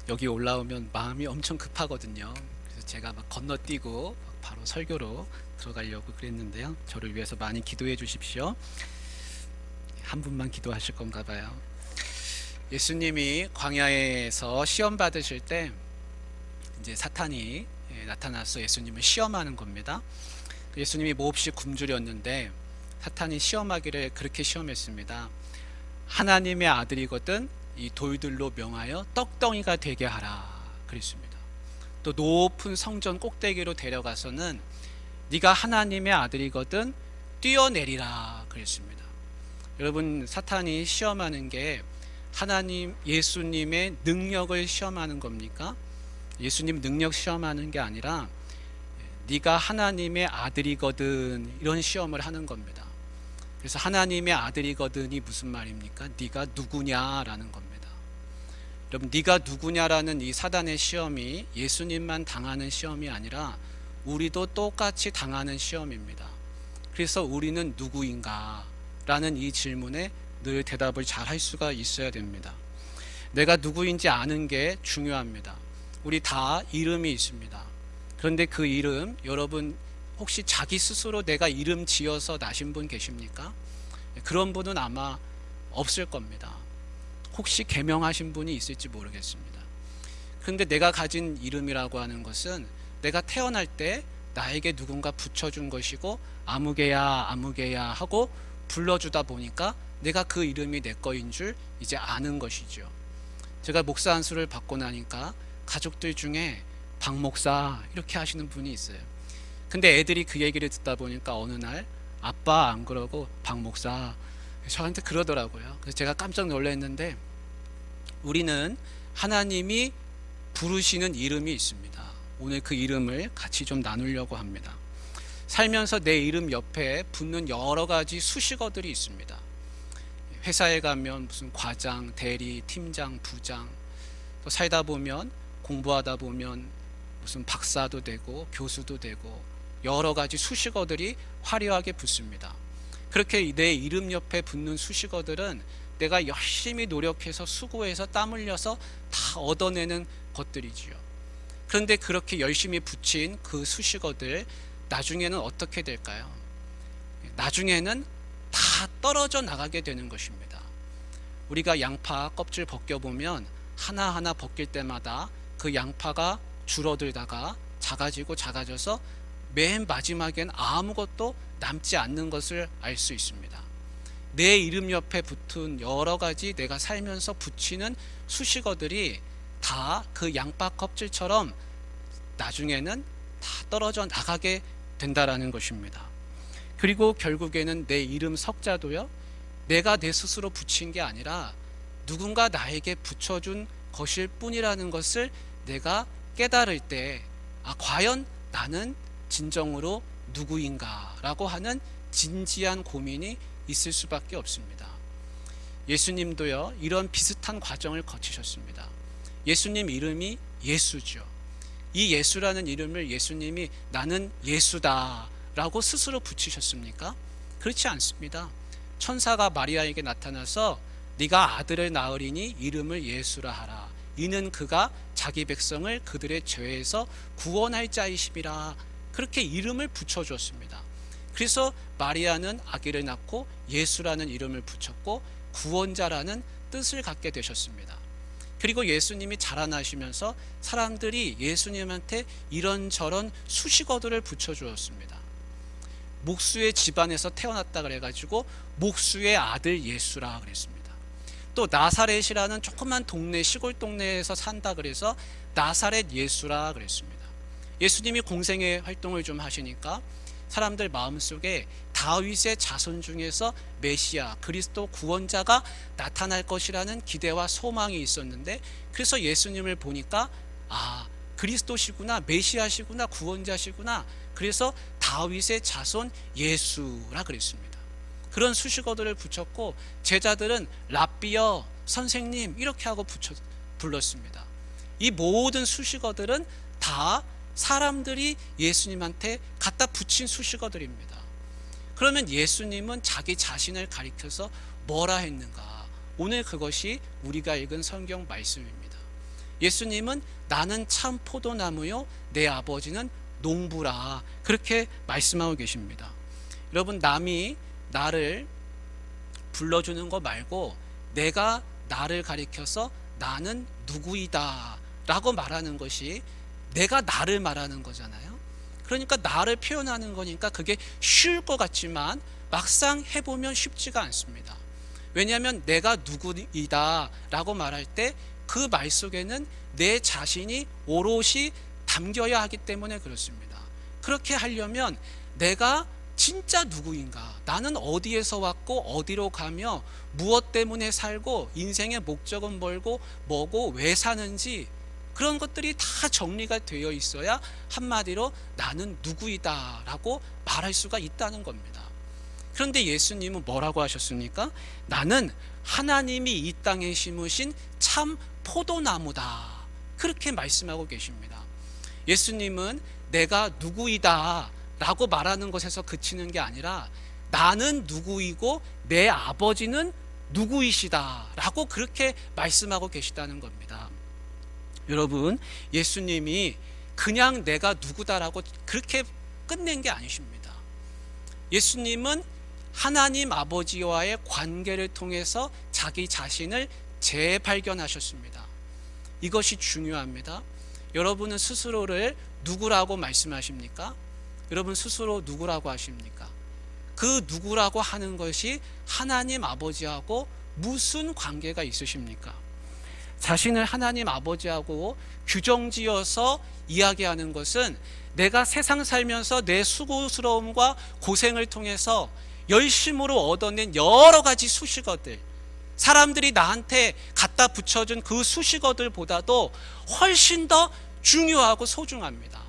여기 올라오면 마음이 엄청 급하거든요. 그래서 제가 막 건너뛰고 바로 설교로 들어가려고 그랬는데요. 저를 위해서 많이 기도해 주십시오. 한 분만 기도하실 건가 봐요. 예수님이 광야에서 시험 받으실 때 이제 사탄이 나타나서 예수님을 시험하는 겁니다. 예수님이 몹시 굶주렸는데 사탄이 시험하기를 그렇게 시험했습니다. 하나님의 아들이거든 이 돌들로 명하여 떡덩이가 되게 하라 그랬습니다. 또 높은 성전 꼭대기로 데려가서는 네가 하나님의 아들이거든 뛰어내리라 그랬습니다. 여러분, 사탄이 시험하는 게 하나님 예수님의 능력을 시험하는 겁니까? 예수님 능력 시험하는 게 아니라 네가 하나님의 아들이거든 이런 시험을 하는 겁니다. 그래서 하나님의 아들이거든이 무슨 말입니까? 네가 누구냐라는 겁니다. 여러분, 네가 누구냐라는 이 사단의 시험이 예수님만 당하는 시험이 아니라 우리도 똑같이 당하는 시험입니다. 그래서 우리는 누구인가 라는 이 질문에 늘 대답을 잘 할 수가 있어야 됩니다. 내가 누구인지 아는 게 중요합니다. 우리 다 이름이 있습니다. 그런데 그 이름, 여러분 혹시 자기 스스로 내가 이름 지어서 나신 분 계십니까? 그런 분은 아마 없을 겁니다. 혹시 개명하신 분이 있을지 모르겠습니다. 그런데 내가 가진 이름이라고 하는 것은 내가 태어날 때 나에게 누군가 붙여준 것이고 아무개야 아무개야 하고 불러주다 보니까 내가 그 이름이 내 거인 줄 이제 아는 것이죠. 제가 목사 안수를 받고 나니까 가족들 중에 박 목사 이렇게 하시는 분이 있어요. 근데 애들이 그 얘기를 듣다 보니까 어느 날 아빠 안 그러고 박 목사 저한테 그러더라고요. 그래서 제가 깜짝 놀랐는데 우리는 하나님이 부르시는 이름이 있습니다. 오늘 그 이름을 같이 좀 나누려고 합니다. 살면서 내 이름 옆에 붙는 여러 가지 수식어들이 있습니다. 회사에 가면 무슨 과장, 대리, 팀장, 부장, 또 살다 보면 공부하다 보면 무슨 박사도 되고 교수도 되고 여러 가지 수식어들이 화려하게 붙습니다. 그렇게 내 이름 옆에 붙는 수식어들은 내가 열심히 노력해서 수고해서 땀 흘려서 다 얻어내는 것들이지요. 그런데 그렇게 열심히 붙인 그 수식어들 나중에는 어떻게 될까요? 나중에는 다 떨어져 나가게 되는 것입니다. 우리가 양파 껍질 벗겨보면 하나하나 벗길 때마다 그 양파가 줄어들다가 작아져서 맨 마지막엔 아무것도 남지 않는 것을 알 수 있습니다. 내 이름 옆에 붙은 여러 가지 내가 살면서 붙이는 수식어들이 다 그 양파 껍질처럼 나중에는 다 떨어져 나가게 된다라는 것입니다. 그리고 결국에는 내 이름 석자도요, 내가 내 스스로 붙인 게 아니라 누군가 나에게 붙여준 것일 뿐이라는 것을 내가 깨달을 때, 과연 나는 진정으로 누구인가 라고 하는 진지한 고민이 있을 수밖에 없습니다. 예수님도요, 이런 비슷한 과정을 거치셨습니다. 예수님 이름이 예수죠. 이 예수라는 이름을 예수님이 나는 예수다 라고 스스로 붙이셨습니까? 그렇지 않습니다. 천사가 마리아에게 나타나서 네가 아들을 낳으리니 이름을 예수라 하라. 이는 그가 자기 백성을 그들의 죄에서 구원할 자이심이라. 그렇게 이름을 붙여주었습니다. 그래서 마리아는 아기를 낳고 예수라는 이름을 붙였고 구원자라는 뜻을 갖게 되셨습니다. 그리고 예수님이 자라나시면서 사람들이 예수님한테 이런저런 수식어들을 붙여주었습니다. 목수의 집안에서 태어났다 그래가지고 목수의 아들 예수라 그랬습니다. 또 나사렛이라는 조그만 동네, 시골 동네에서 산다 그래서 나사렛 예수라 그랬습니다. 예수님이 공생의 활동을 좀 하시니까 사람들 마음속에 다윗의 자손 중에서 메시아, 그리스도 구원자가 나타날 것이라는 기대와 소망이 있었는데, 그래서 예수님을 보니까 그리스도시구나, 메시아시구나, 구원자시구나, 그래서 다윗의 자손 예수라 그랬습니다. 그런 수식어들을 붙였고 제자들은 랍비여, 선생님 이렇게 하고 불렀습니다. 이 모든 수식어들은 다 사람들이 예수님한테 갖다 붙인 수식어들입니다. 그러면 예수님은 자기 자신을 가리켜서 뭐라 했는가? 오늘 그것이 우리가 읽은 성경 말씀입니다. 예수님은 나는 참 포도나무요 내 아버지는 농부라 그렇게 말씀하고 계십니다. 여러분, 남이 나를 불러주는 거 말고 내가 나를 가리켜서 나는 누구이다 라고 말하는 것이 내가 나를 말하는 거잖아요. 그러니까 나를 표현하는 거니까 그게 쉬울 것 같지만 막상 해보면 쉽지가 않습니다. 왜냐하면 내가 누구이다 라고 말할 때 그 말 속에는 내 자신이 오롯이 담겨야 하기 때문에 그렇습니다. 그렇게 하려면 내가 진짜 누구인가, 나는 어디에서 왔고 어디로 가며 무엇 때문에 살고 인생의 목적은 뭐고 왜 사는지 그런 것들이 다 정리가 되어 있어야 한마디로 나는 누구이다 라고 말할 수가 있다는 겁니다. 그런데 예수님은 뭐라고 하셨습니까? 나는 하나님이 이 땅에 심으신 참 포도나무다 그렇게 말씀하고 계십니다. 예수님은 내가 누구이다 라고 말하는 것에서 그치는 게 아니라 나는 누구이고 내 아버지는 누구이시다 라고 그렇게 말씀하고 계시다는 겁니다. 여러분, 예수님이 그냥 내가 누구다라고 그렇게 끝낸 게 아니십니다. 예수님은 하나님 아버지와의 관계를 통해서 자기 자신을 재발견하셨습니다. 이것이 중요합니다. 여러분은 스스로를 누구라고 말씀하십니까? 여러분 스스로 누구라고 하십니까? 그 누구라고 하는 것이 하나님 아버지하고 무슨 관계가 있으십니까? 자신을 하나님 아버지하고 규정지어서 이야기하는 것은 내가 세상 살면서 내 수고스러움과 고생을 통해서 열심으로 얻어낸 여러 가지 수식어들, 사람들이 나한테 갖다 붙여준 그 수식어들보다도 훨씬 더 중요하고 소중합니다.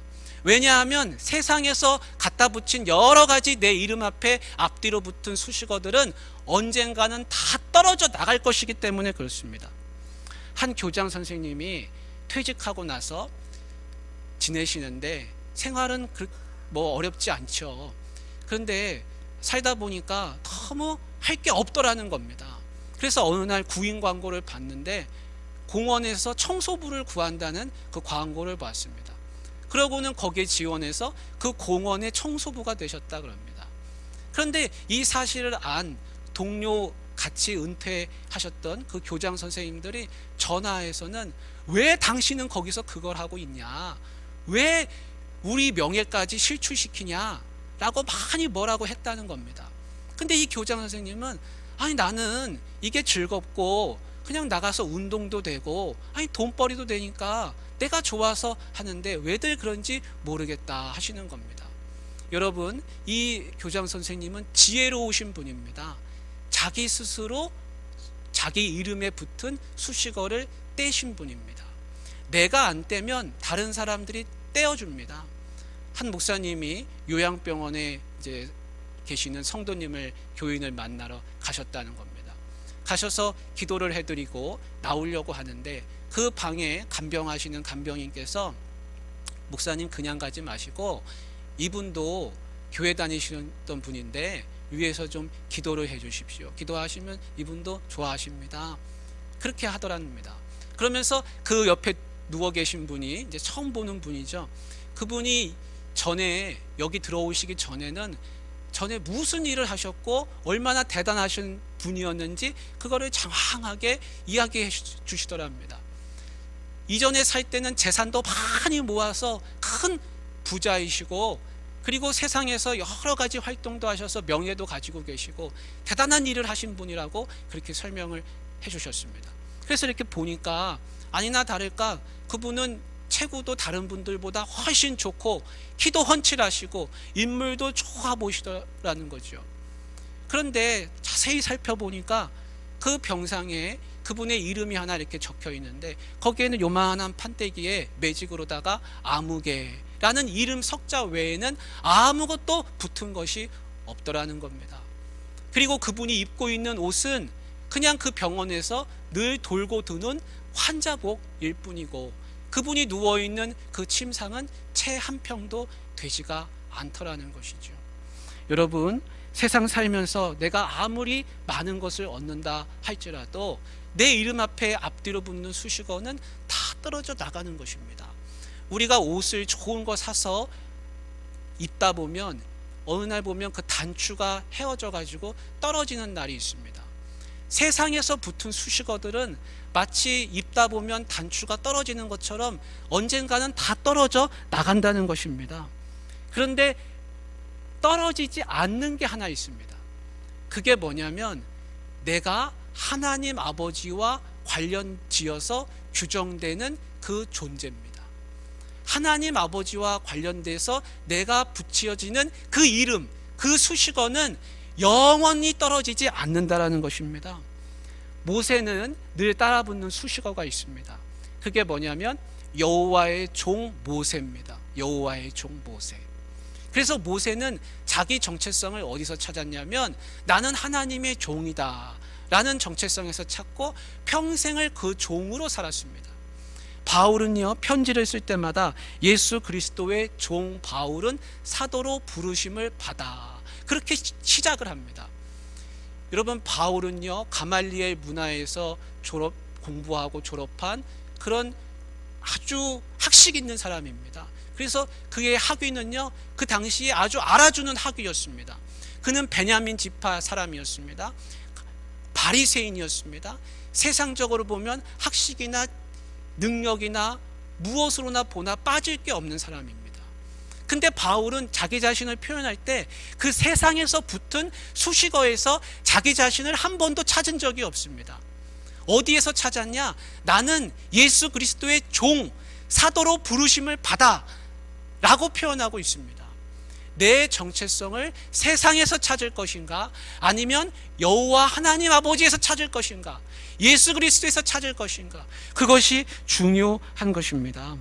왜냐하면 세상에서 갖다 붙인 여러 가지 내 이름 앞에 앞뒤로 붙은 수식어들은 언젠가는 다 떨어져 나갈 것이기 때문에 그렇습니다. 한 교장 선생님이 퇴직하고 나서 지내시는데 생활은 뭐 어렵지 않죠. 그런데 살다 보니까 너무 할 게 없더라는 겁니다. 그래서 어느 날 구인 광고를 봤는데 공원에서 청소부를 구한다는 그 광고를 봤습니다. 그러고는 거기에 지원해서 그 공원의 청소부가 되셨다 그럽니다. 그런데 이 사실을 안 동료 같이 은퇴하셨던 그 교장 선생님들이 전화해서는 왜 당신은 거기서 그걸 하고 있냐, 왜 우리 명예까지 실추시키냐 라고 많이 뭐라고 했다는 겁니다. 근데 이 교장 선생님은 아니 나는 이게 즐겁고 그냥 나가서 운동도 되고 아니 돈벌이도 되니까 내가 좋아서 하는데 왜들 그런지 모르겠다 하시는 겁니다. 여러분, 이 교장 선생님은 지혜로우신 분입니다. 자기 스스로 자기 이름에 붙은 수식어를 떼신 분입니다. 내가 안 떼면 다른 사람들이 떼어줍니다. 한 목사님이 요양병원에 이제 계시는 성도님을 교인을 만나러 가셨다는 겁니다. 가셔서 기도를 해드리고 나오려고 하는데 그 방에 간병하시는 간병인께서 목사님 그냥 가지 마시고 이분도 교회 다니시던 분인데 위에서 좀 기도를 해 주십시오. 기도하시면 이분도 좋아하십니다. 그렇게 하더랍니다. 그러면서 그 옆에 누워 계신 분이 이제 처음 보는 분이죠. 그분이 전에 여기 들어오시기 전에는 전에 무슨 일을 하셨고 얼마나 대단하신 분이었는지 그거를 장황하게 이야기해 주시더랍니다. 이전에 살 때는 재산도 많이 모아서 큰 부자이시고 그리고 세상에서 여러 가지 활동도 하셔서 명예도 가지고 계시고 대단한 일을 하신 분이라고 그렇게 설명을 해 주셨습니다. 그래서 이렇게 보니까 아니나 다를까 그분은 체구도 다른 분들보다 훨씬 좋고 키도 훤칠하시고 인물도 좋아 보이시더라는 거죠. 그런데 자세히 살펴보니까 그 병상에 그분의 이름이 하나 이렇게 적혀 있는데 거기에는 요만한 판때기에 매직으로다가 아무개라는 이름 석자 외에는 아무것도 붙은 것이 없더라는 겁니다. 그리고 그분이 입고 있는 옷은 그냥 그 병원에서 늘 돌고 드는 환자복일 뿐이고 그분이 누워있는 그 침상은 채 한 평도 되지가 않더라는 것이죠. 여러분, 세상 살면서 내가 아무리 많은 것을 얻는다 할지라도 내 이름 앞에 앞뒤로 붙는 수식어는 다 탁 떨어져 나가는 것입니다. 우리가 옷을 좋은 거 사서 입다 보면 어느 날 보면 그 단추가 헤어져 가지고 떨어지는 날이 있습니다. 세상에서 붙은 수식어들은 마치 입다 보면 단추가 떨어지는 것처럼 언젠가는 다 떨어져 나간다는 것입니다. 그런데 떨어지지 않는 게 하나 있습니다. 그게 뭐냐면 내가 하나님 아버지와 관련 지어서 규정되는 그 존재입니다. 하나님 아버지와 관련돼서 내가 붙여지는 그 이름, 그 수식어는 영원히 떨어지지 않는다라는 것입니다. 모세는 늘 따라붙는 수식어가 있습니다. 그게 뭐냐면 여호와의 종 모세입니다. 여호와의 종 모세. 그래서 모세는 자기 정체성을 어디서 찾았냐면 나는 하나님의 종이다 라는 정체성에서 찾고 평생을 그 종으로 살았습니다. 바울은요, 편지를 쓸 때마다 예수 그리스도의 종 바울은 사도로 부르심을 받아 그렇게 시작을 합니다. 여러분, 바울은요 가말리엘 문화에서 공부하고 졸업한 그런 아주 학식 있는 사람입니다. 그래서 그의 학위는요 그 당시에 아주 알아주는 학위였습니다. 그는 베냐민 지파 사람이었습니다. 바리새인이었습니다. 세상적으로 보면 학식이나 능력이나 무엇으로나 보나 빠질 게 없는 사람입니다. 근데 바울은 자기 자신을 표현할 때 그 세상에서 붙은 수식어에서 자기 자신을 한 번도 찾은 적이 없습니다. 어디에서 찾았냐? 나는 예수 그리스도의 종, 사도로 부르심을 받아 라고 표현하고 있습니다. 내 정체성을 세상에서 찾을 것인가? 아니면 여호와 하나님 아버지에서 찾을 것인가? 예수 그리스도에서 찾을 것인가? 그것이 중요한 것입니다.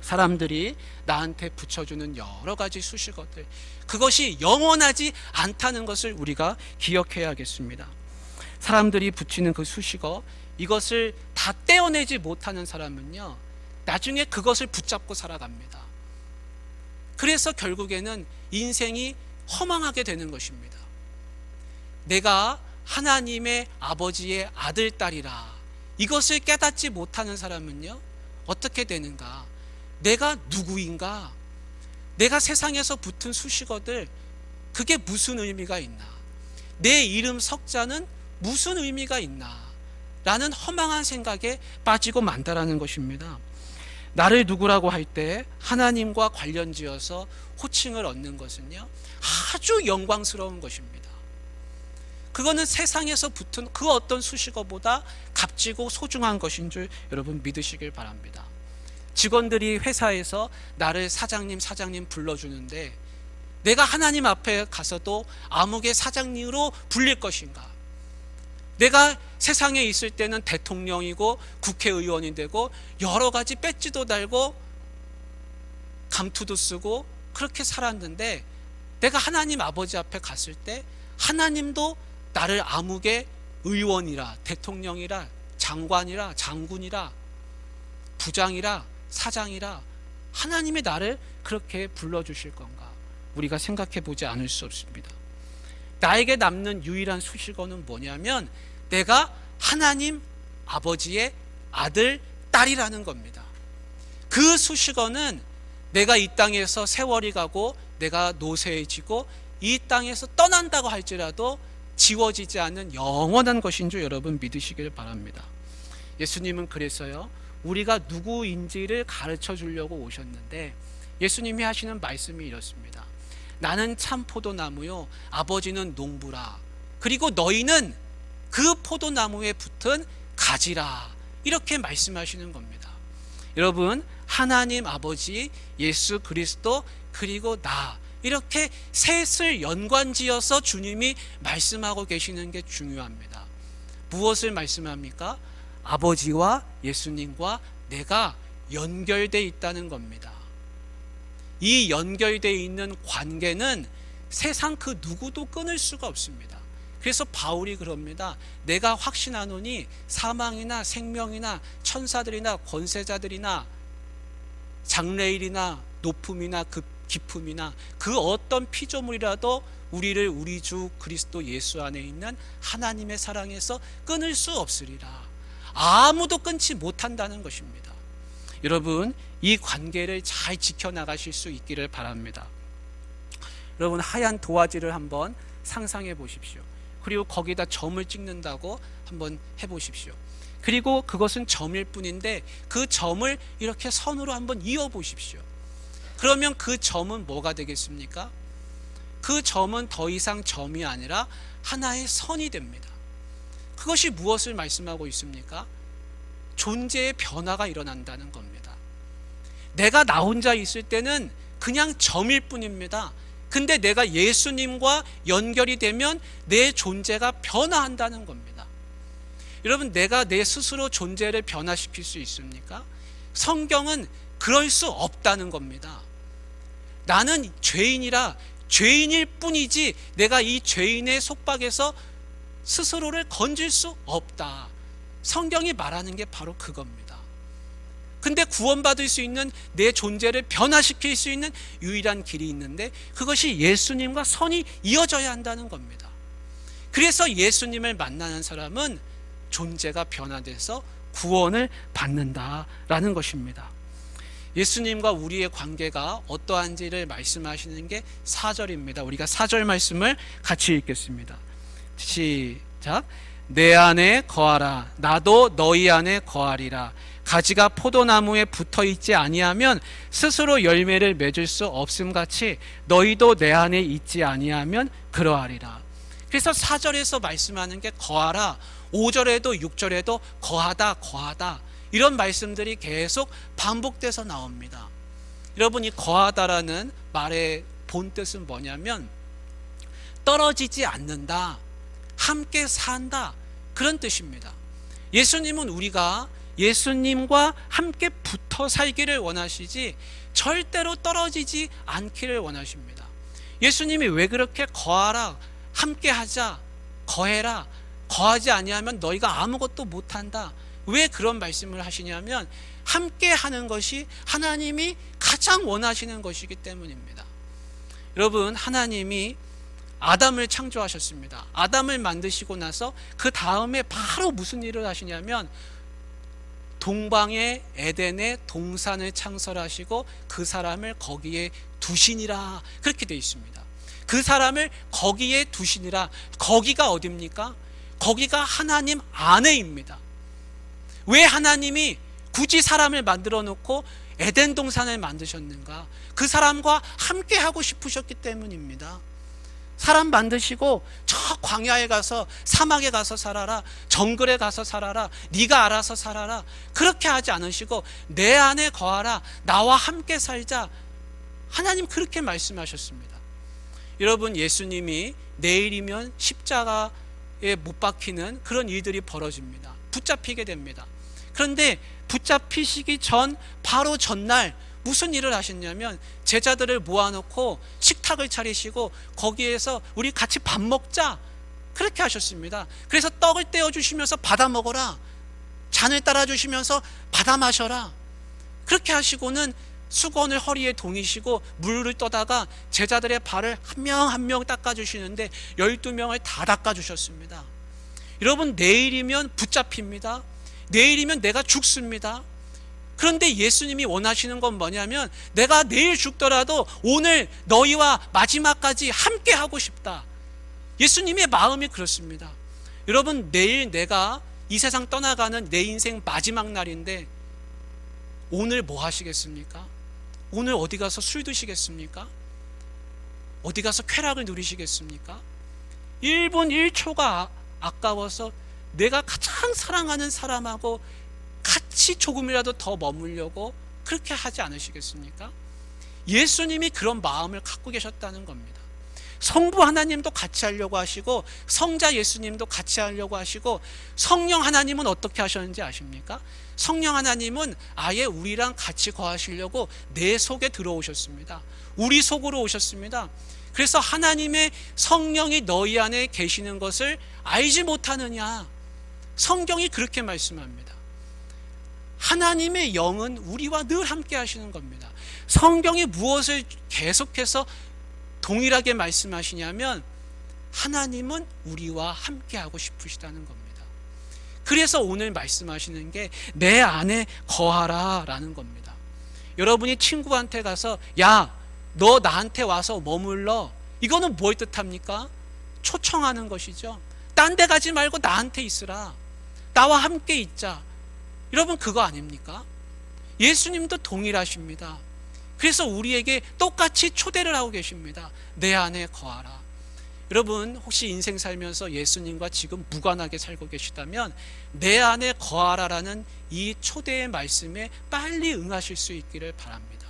사람들이 나한테 붙여주는 여러 가지 수식어들, 그것이 영원하지 않다는 것을 우리가 기억해야겠습니다. 사람들이 붙이는 그 수식어, 이것을 다 떼어내지 못하는 사람은요 나중에 그것을 붙잡고 살아갑니다. 그래서 결국에는 인생이 허망하게 되는 것입니다. 내가 하나님의 아버지의 아들, 딸이라 이것을 깨닫지 못하는 사람은요 어떻게 되는가? 내가 누구인가? 내가 세상에서 붙은 수식어들, 그게 무슨 의미가 있나? 내 이름 석자는 무슨 의미가 있나? 라는 허망한 생각에 빠지고 만다라는 것입니다. 나를 누구라고 할 때 하나님과 관련지어서 호칭을 얻는 것은요 아주 영광스러운 것입니다. 그거는 세상에서 붙은 그 어떤 수식어보다 값지고 소중한 것인 줄 여러분 믿으시길 바랍니다. 직원들이 회사에서 나를 사장님 불러주는데 내가 하나님 앞에 가서도 암흑의 사장님으로 불릴 것인가? 내가 세상에 있을 때는 대통령이고 국회의원이 되고 여러 가지 배지도 달고 감투도 쓰고 그렇게 살았는데 내가 하나님 아버지 앞에 갔을 때 하나님도 나를 암흑의 의원이라, 대통령이라, 장관이라, 장군이라, 부장이라, 사장이라 하나님이 나를 그렇게 불러주실 건가? 우리가 생각해 보지 않을 수 없습니다. 나에게 남는 유일한 수식어는 뭐냐면 내가 하나님 아버지의 아들, 딸이라는 겁니다. 그 수식어는 내가 이 땅에서 세월이 가고 내가 노쇠해지고 이 땅에서 떠난다고 할지라도 지워지지 않는 영원한 것인 줄 여러분 믿으시길 바랍니다. 예수님은 그래서요 우리가 누구인지를 가르쳐 주려고 오셨는데 예수님이 하시는 말씀이 이렇습니다. 나는 참 포도나무요 아버지는 농부라. 그리고 너희는 그 포도나무에 붙은 가지라. 이렇게 말씀하시는 겁니다. 여러분, 하나님 아버지, 예수 그리스도, 그리고 나, 이렇게 셋을 연관지어서 주님이 말씀하고 계시는 게 중요합니다. 무엇을 말씀합니까? 아버지와 예수님과 내가 연결되어 있다는 겁니다. 이 연결되어 있는 관계는 세상 그 누구도 끊을 수가 없습니다. 그래서 바울이 그럽니다. 내가 확신하노니 사망이나 생명이나 천사들이나 권세자들이나 장래일이나 높음이나 깊음이나 그 어떤 피조물이라도 우리를 우리 주 그리스도 예수 안에 있는 하나님의 사랑에서 끊을 수 없으리라. 아무도 끊지 못한다는 것입니다. 여러분, 이 관계를 잘 지켜나가실 수 있기를 바랍니다. 여러분, 하얀 도화지를 한번 상상해 보십시오. 그리고 거기다 점을 찍는다고 한번 해보십시오. 그리고 그것은 점일 뿐인데 그 점을 이렇게 선으로 한번 이어 보십시오. 그러면 그 점은 뭐가 되겠습니까? 그 점은 더 이상 점이 아니라 하나의 선이 됩니다. 그것이 무엇을 말씀하고 있습니까? 존재의 변화가 일어난다는 겁니다. 내가 나 혼자 있을 때는 그냥 점일 뿐입니다. 근데 내가 예수님과 연결이 되면 내 존재가 변화한다는 겁니다. 여러분, 내가 내 스스로 존재를 변화시킬 수 있습니까? 성경은 그럴 수 없다는 겁니다. 나는 죄인이라 죄인일 뿐이지 내가 이 죄인의 속박에서 스스로를 건질 수 없다. 성경이 말하는 게 바로 그겁니다. 근데 구원받을 수 있는 내 존재를 변화시킬 수 있는 유일한 길이 있는데 그것이 예수님과 선이 이어져야 한다는 겁니다. 그래서 예수님을 만나는 사람은 존재가 변화돼서 구원을 받는다라는 것입니다. 예수님과 우리의 관계가 어떠한지를 말씀하시는 게 4절입니다. 우리가 4절 말씀을 같이 읽겠습니다. 시작. 내 안에 거하라. 나도 너희 안에 거하리라. 가지가 포도나무에 붙어 있지 아니하면 스스로 열매를 맺을 수 없음같이 너희도 내 안에 있지 아니하면 그러하리라. 그래서 4절에서 말씀하는 게 거하라. 5절에도 6절에도 거하다 거하다 이런 말씀들이 계속 반복돼서 나옵니다. 여러분, 이 거하다라는 말의 본뜻은 뭐냐면 떨어지지 않는다, 함께 산다, 그런 뜻입니다. 예수님은 우리가 예수님과 함께 붙어 살기를 원하시지 절대로 떨어지지 않기를 원하십니다. 예수님이 왜 그렇게 거하라, 함께 하자, 거해라, 거하지 아니하면 너희가 아무것도 못한다, 왜 그런 말씀을 하시냐면 함께 하는 것이 하나님이 가장 원하시는 것이기 때문입니다. 여러분, 하나님이 아담을 창조하셨습니다. 아담을 만드시고 나서 그 다음에 바로 무슨 일을 하시냐면 동방의 에덴의 동산을 창설하시고 그 사람을 거기에 두시니라, 그렇게 되어 있습니다. 그 사람을 거기에 두시니라. 거기가 어디입니까? 거기가 하나님 안에입니다. 왜 하나님이 굳이 사람을 만들어 놓고 에덴 동산을 만드셨는가? 그 사람과 함께 하고 싶으셨기 때문입니다. 사람 만드시고 저 광야에 가서, 사막에 가서 살아라, 정글에 가서 살아라, 네가 알아서 살아라, 그렇게 하지 않으시고 내 안에 거하라, 나와 함께 살자, 하나님 그렇게 말씀하셨습니다. 여러분, 예수님이 내일이면 십자가에 못 박히는 그런 일들이 벌어집니다. 붙잡히게 됩니다. 그런데 붙잡히시기 전 바로 전날 무슨 일을 하셨냐면 제자들을 모아놓고 식탁을 차리시고 거기에서 우리 같이 밥 먹자, 그렇게 하셨습니다. 그래서 떡을 떼어주시면서 받아 먹어라, 잔을 따라주시면서 받아 마셔라, 그렇게 하시고는 수건을 허리에 동이시고 물을 떠다가 제자들의 발을 한 명 한 명 닦아주시는데 12명을 다 닦아주셨습니다. 여러분, 내일이면 붙잡힙니다. 내일이면 내가 죽습니다. 그런데 예수님이 원하시는 건 뭐냐면 내가 내일 죽더라도 오늘 너희와 마지막까지 함께 하고 싶다. 예수님의 마음이 그렇습니다. 여러분, 내일 내가 이 세상 떠나가는 내 인생 마지막 날인데 오늘 뭐 하시겠습니까? 오늘 어디 가서 술 드시겠습니까? 어디 가서 쾌락을 누리시겠습니까? 1분 1초가 아까워서 내가 가장 사랑하는 사람하고 같이 조금이라도 더 머물려고 그렇게 하지 않으시겠습니까? 예수님이 그런 마음을 갖고 계셨다는 겁니다. 성부 하나님도 같이 하려고 하시고 성자 예수님도 같이 하려고 하시고 성령 하나님은 어떻게 하셨는지 아십니까? 성령 하나님은 아예 우리랑 같이 거하시려고 내 속에 들어오셨습니다. 우리 속으로 오셨습니다. 그래서 하나님의 성령이 너희 안에 계시는 것을 알지 못하느냐, 성경이 그렇게 말씀합니다. 하나님의 영은 우리와 늘 함께 하시는 겁니다. 성경이 무엇을 계속해서 동일하게 말씀하시냐면 하나님은 우리와 함께 하고 싶으시다는 겁니다. 그래서 오늘 말씀하시는 게 내 안에 거하라 라는 겁니다. 여러분이 친구한테 가서 야, 너 나한테 와서 머물러, 이거는 뭘 뜻합니까? 초청하는 것이죠. 딴 데 가지 말고 나한테 있으라, 나와 함께 있자. 여러분, 그거 아닙니까? 예수님도 동일하십니다. 그래서 우리에게 똑같이 초대를 하고 계십니다. 내 안에 거하라. 여러분, 혹시 인생 살면서 예수님과 지금 무관하게 살고 계시다면 내 안에 거하라라는 이 초대의 말씀에 빨리 응하실 수 있기를 바랍니다.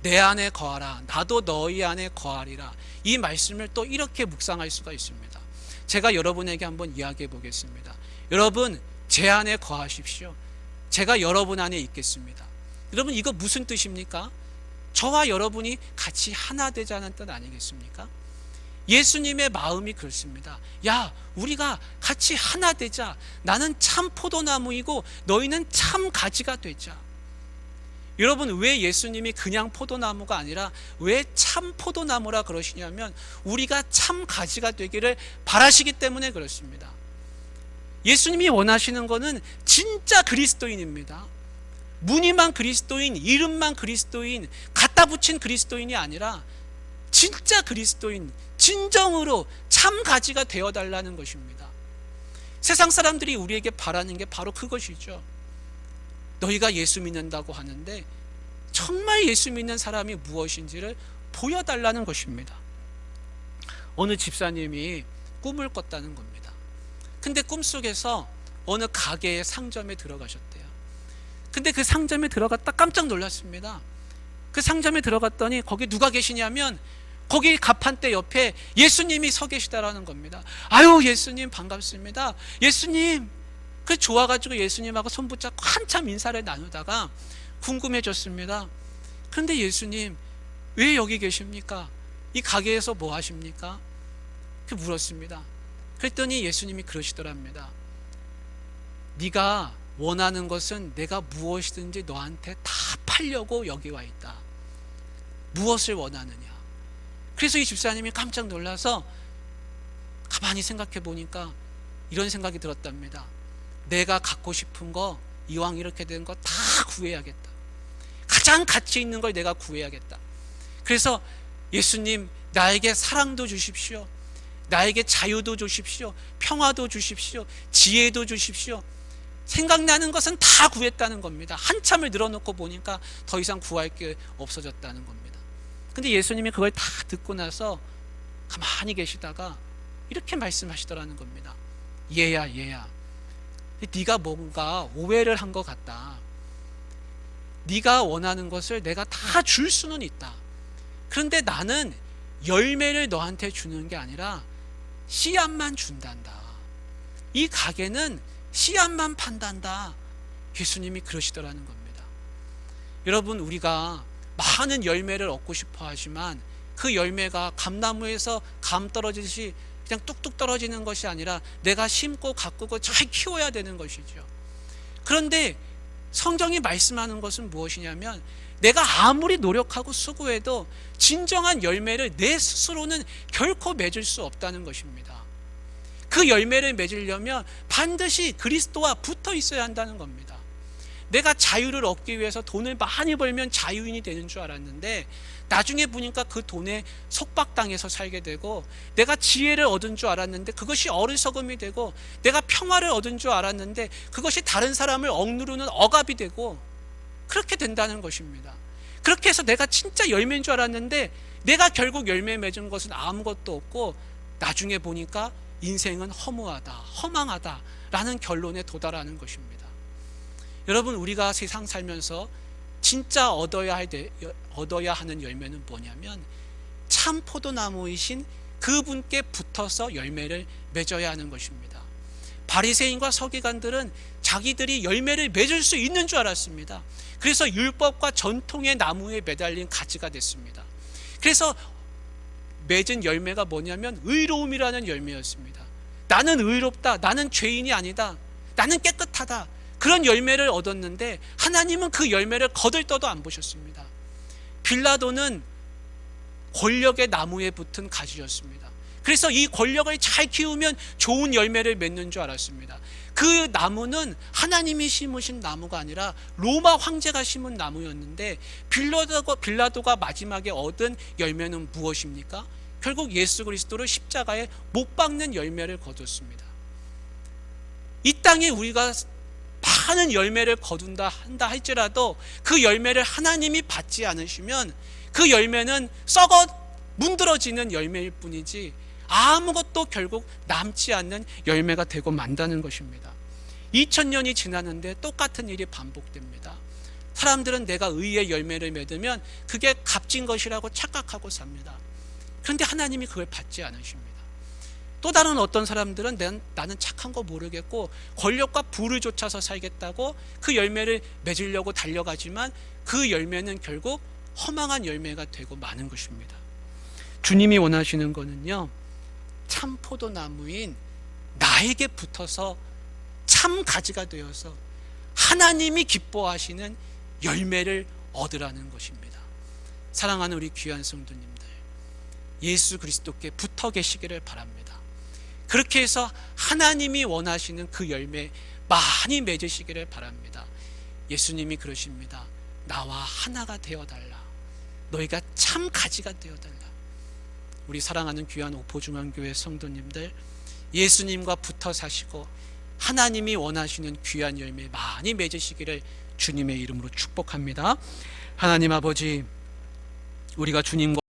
내 안에 거하라, 나도 너희 안에 거하리라. 이 말씀을 또 이렇게 묵상할 수가 있습니다. 제가 여러분에게 한번 이야기해 보겠습니다. 여러분, 제 안에 거하십시오. 제가 여러분 안에 있겠습니다. 여러분, 이거 무슨 뜻입니까? 저와 여러분이 같이 하나 되자는 뜻 아니겠습니까? 예수님의 마음이 그렇습니다. 야, 우리가 같이 하나 되자. 나는 참 포도나무이고 너희는 참 가지가 되자. 여러분, 왜 예수님이 그냥 포도나무가 아니라 왜 참 포도나무라 그러시냐면 우리가 참 가지가 되기를 바라시기 때문에 그렇습니다. 예수님이 원하시는 것은 진짜 그리스도인입니다. 무늬만 그리스도인, 이름만 그리스도인, 갖다 붙인 그리스도인이 아니라 진짜 그리스도인, 진정으로 참 가지가 되어달라는 것입니다. 세상 사람들이 우리에게 바라는 게 바로 그것이죠. 너희가 예수 믿는다고 하는데 정말 예수 믿는 사람이 무엇인지를 보여달라는 것입니다. 어느 집사님이 꿈을 꿨다는 겁니다. 근데 꿈속에서 어느 가게의 상점에 들어가셨대요. 근데 그 상점에 들어갔다 깜짝 놀랐습니다. 그 상점에 들어갔더니 거기 누가 계시냐면 거기 가판대 옆에 예수님이 서 계시다라는 겁니다. 아유, 예수님 반갑습니다. 예수님. 그 좋아가지고 예수님하고 손 붙잡고 한참 인사를 나누다가 궁금해졌습니다. 그런데 예수님, 왜 여기 계십니까? 이 가게에서 뭐 하십니까? 그 물었습니다. 그랬더니 예수님이 그러시더랍니다. 네가 원하는 것은 내가 무엇이든지 너한테 다 팔려고 여기 와 있다. 무엇을 원하느냐? 그래서 이 집사님이 깜짝 놀라서 가만히 생각해 보니까 이런 생각이 들었답니다. 내가 갖고 싶은 거, 이왕 이렇게 된 거 다 구해야겠다. 가장 가치 있는 걸 내가 구해야겠다. 그래서 예수님, 나에게 사랑도 주십시오. 나에게 자유도 주십시오. 평화도 주십시오. 지혜도 주십시오. 생각나는 것은 다 구했다는 겁니다. 한참을 늘어놓고 보니까 더 이상 구할 게 없어졌다는 겁니다. 근데 예수님이 그걸 다 듣고 나서 가만히 계시다가 이렇게 말씀하시더라는 겁니다. 얘야, 네가 뭔가 오해를 한 것 같다. 네가 원하는 것을 내가 다 줄 수는 있다. 그런데 나는 열매를 너한테 주는 게 아니라 씨앗만 준단다. 이 가게는 씨앗만 판단다. 예수님이 그러시더라는 겁니다. 여러분, 우리가 많은 열매를 얻고 싶어 하지만 그 열매가 감나무에서 감 떨어지듯이 그냥 뚝뚝 떨어지는 것이 아니라 내가 심고 가꾸고 잘 키워야 되는 것이죠. 그런데 성경이 말씀하는 것은 무엇이냐면 내가 아무리 노력하고 수고해도 진정한 열매를 내 스스로는 결코 맺을 수 없다는 것입니다. 그 열매를 맺으려면 반드시 그리스도와 붙어 있어야 한다는 겁니다. 내가 자유를 얻기 위해서 돈을 많이 벌면 자유인이 되는 줄 알았는데 나중에 보니까 그 돈에 속박당해서 살게 되고, 내가 지혜를 얻은 줄 알았는데 그것이 어리석음이 되고, 내가 평화를 얻은 줄 알았는데 그것이 다른 사람을 억누르는 억압이 되고, 그렇게 된다는 것입니다. 그렇게 해서 내가 진짜 열매인 줄 알았는데 내가 결국 열매 맺은 것은 아무것도 없고 나중에 보니까 인생은 허무하다, 허망하다라는 결론에 도달하는 것입니다. 여러분, 우리가 세상 살면서 진짜 얻어야 하는 열매는 뭐냐면 참 포도나무이신 그분께 붙어서 열매를 맺어야 하는 것입니다. 바리새인과 서기관들은 자기들이 열매를 맺을 수 있는 줄 알았습니다. 그래서 율법과 전통의 나무에 매달린 가지가 됐습니다. 그래서 맺은 열매가 뭐냐면 의로움이라는 열매였습니다. 나는 의롭다, 나는 죄인이 아니다, 나는 깨끗하다, 그런 열매를 얻었는데 하나님은 그 열매를 거들떠도 안 보셨습니다. 빌라도는 권력의 나무에 붙은 가지였습니다. 그래서 이 권력을 잘 키우면 좋은 열매를 맺는 줄 알았습니다. 그 나무는 하나님이 심으신 나무가 아니라 로마 황제가 심은 나무였는데 빌라도가 마지막에 얻은 열매는 무엇입니까? 결국 예수 그리스도를 십자가에 못 박는 열매를 거뒀습니다. 이 땅에 우리가 많은 열매를 거둔다 한다 할지라도 그 열매를 하나님이 받지 않으시면 그 열매는 썩어 문드러지는 열매일 뿐이지 아무것도 결국 남지 않는 열매가 되고 만다는 것입니다. 2000년이 지났는데 똑같은 일이 반복됩니다. 사람들은 내가 의의 열매를 맺으면 그게 값진 것이라고 착각하고 삽니다. 그런데 하나님이 그걸 받지 않으십니다. 또 다른 어떤 사람들은 나는 착한 거 모르겠고 권력과 부를 쫓아서 살겠다고 그 열매를 맺으려고 달려가지만 그 열매는 결국 허망한 열매가 되고 마는 것입니다. 주님이 원하시는 거는요, 참 포도나무인 나에게 붙어서 참 가지가 되어서 하나님이 기뻐하시는 열매를 얻으라는 것입니다. 사랑하는 우리 귀한 성도님들, 예수 그리스도께 붙어 계시기를 바랍니다. 그렇게 해서 하나님이 원하시는 그 열매 많이 맺으시기를 바랍니다. 예수님이 그러십니다. 나와 하나가 되어달라. 너희가 참 가지가 되어달라. 우리 사랑하는 귀한 오포중앙교회 성도님들, 예수님과 붙어 사시고 하나님이 원하시는 귀한 열매 많이 맺으시기를 주님의 이름으로 축복합니다. 하나님 아버지, 우리가 주님과